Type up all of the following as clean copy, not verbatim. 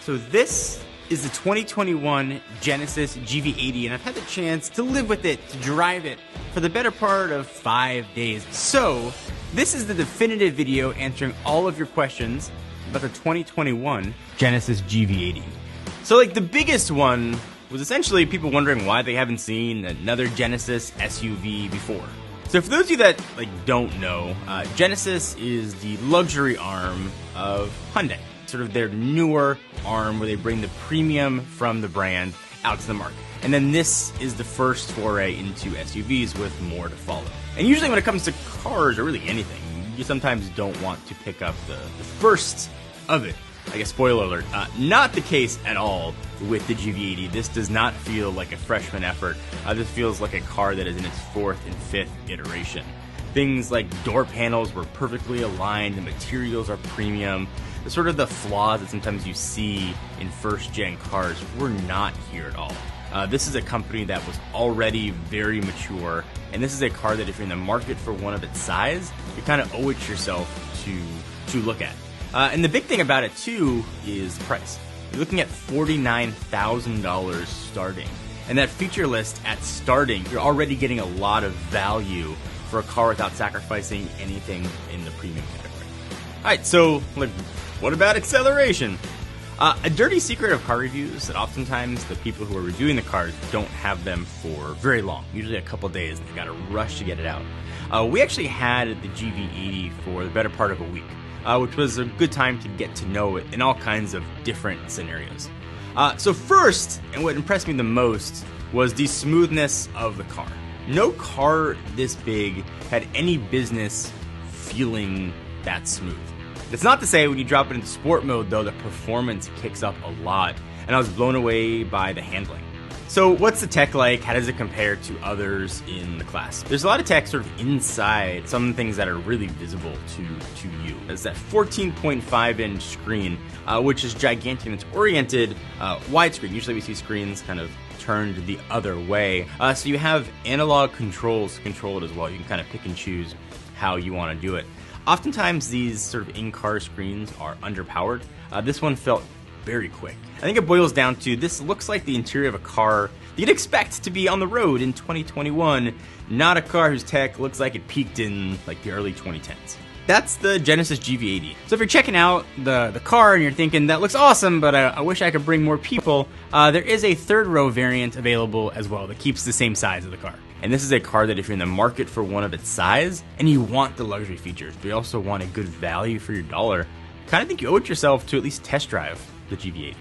So this is the 2021 Genesis GV80, and I've had the chance to live with it, to drive it, for the better part of 5 days. So this is the definitive video answering all of your questions about the 2021 Genesis GV80. So the biggest one was essentially people wondering why they haven't seen another Genesis SUV before. So for those of you that don't know, Genesis is the luxury arm of Hyundai. Sort of their newer arm where they bring the premium from the brand out to the market. And then this is the first foray into SUVs with more to follow. And usually when it comes to cars or really anything, you sometimes don't want to pick up the first of it. I guess spoiler alert, not the case at all with the GV80. This does not feel like a freshman effort. This feels like a car that is in its fourth and fifth iteration. Things like door panels were perfectly aligned, the materials are premium. Sort of the flaws that sometimes you see in first-gen cars were not here at all. This is a company that was already very mature, and this is a car that if you're in the market for one of its size, you kind of owe it yourself to look at. And the big thing about it, too, is the price. You're looking at $49,000 starting. And that feature list at starting, you're already getting a lot of value for a car without sacrificing anything in the premium category. All right, so what about acceleration? A dirty secret of car reviews is that oftentimes the people who are reviewing the cars don't have them for very long, usually a couple days, and they've got to rush to get it out. We actually had the GV80 for the better part of a week, which was a good time to get to know it in all kinds of different scenarios. So first, and what impressed me the most, was the smoothness of the car. No car this big had any business feeling that smooth. It's not to say when you drop it into sport mode, though, the performance kicks up a lot, and I was blown away by the handling. So what's the tech like? How does it compare to others in the class? There's a lot of tech sort of inside some things that are really visible to you. There's that 14.5-inch screen, which is gigantic, and it's oriented widescreen. Usually we see screens kind of turned the other way. So you have analog controls to control it as well. You can kind of pick and choose how you want to do it. Oftentimes these sort of in-car screens are underpowered. This one felt very quick. I think it boils down to this looks like the interior of a car you'd expect to be on the road in 2021, not a car whose tech looks like it peaked in the early 2010s. That's the Genesis GV80. So if you're checking out the car and you're thinking, that looks awesome, but I wish I could bring more people, there is a third row variant available as well that keeps the same size of the car. And this is a car that if you're in the market for one of its size, and you want the luxury features, but you also want a good value for your dollar, I kind of think you owe it yourself to at least test drive the GV80.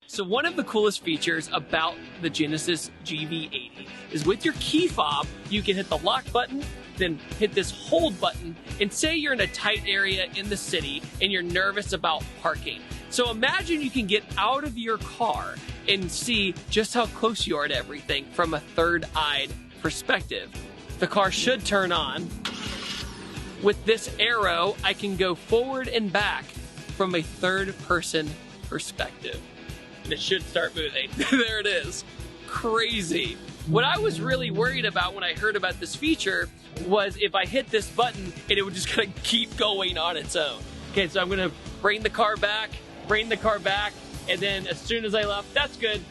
So one of the coolest features about the Genesis GV80 is with your key fob, you can hit the lock button, then hit this hold button, and say you're in a tight area in the city and you're nervous about parking. So imagine you can get out of your car and see just how close you are to everything from a third-eyed perspective. The car should turn on. With this arrow, I can go forward and back from a third-person perspective. And it should start moving. There it is. Crazy. What I was really worried about when I heard about this feature was if I hit this button and it would just kind of keep going on its own. Okay, so I'm gonna bring the car back, and then as soon as I left, that's good.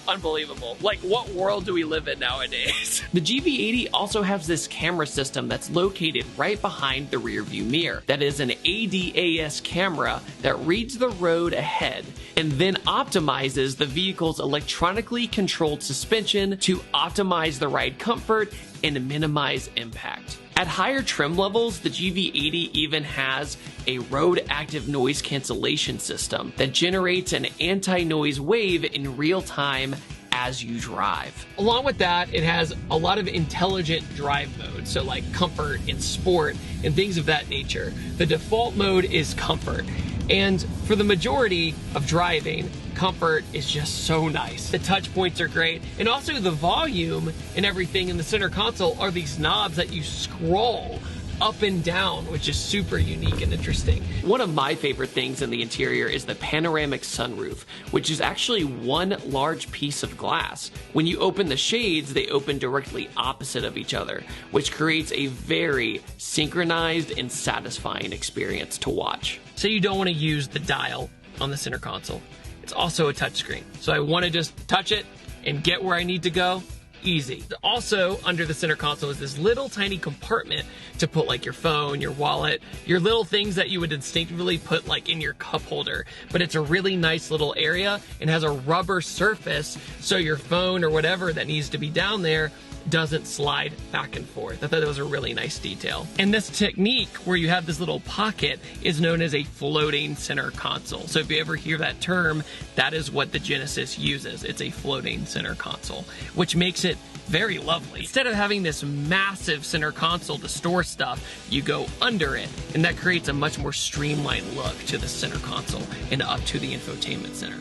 Unbelievable. What world do we live in nowadays? The GV80 also has this camera system that's located right behind the rear view mirror. That is an ADAS camera that reads the road ahead and then optimizes the vehicle's electronically controlled suspension to optimize the ride comfort and minimize impact. At higher trim levels, the GV80 even has a road active noise cancellation system that generates an anti-noise wave in real time as you drive. Along with that, it has a lot of intelligent drive modes, so like comfort and sport and things of that nature. The default mode is comfort. And for the majority of driving, comfort is just so nice. The touch points are great. And also the volume and everything in the center console are these knobs that you scroll up and down, which is super unique and interesting. One of my favorite things in the interior is the panoramic sunroof, which is actually one large piece of glass. When you open the shades, they open directly opposite of each other, which creates a very synchronized and satisfying experience to watch. Say you don't want to use the dial on the center console. It's also a touchscreen, so I want to just touch it and get where I need to go. Easy. Also, under the center console is this little tiny compartment to put like your phone, your wallet, your little things that you would instinctively put like in your cup holder. But it's a really nice little area and has a rubber surface so your phone or whatever that needs to be down there doesn't slide back and forth. I thought that was a really nice detail. And this technique where you have this little pocket is known as a floating center console. So if you ever hear that term, that is what the Genesis uses. It's a floating center console, which makes it very lovely. Instead of having this massive center console to store stuff, you go under it, and that creates a much more streamlined look to the center console and up to the infotainment center.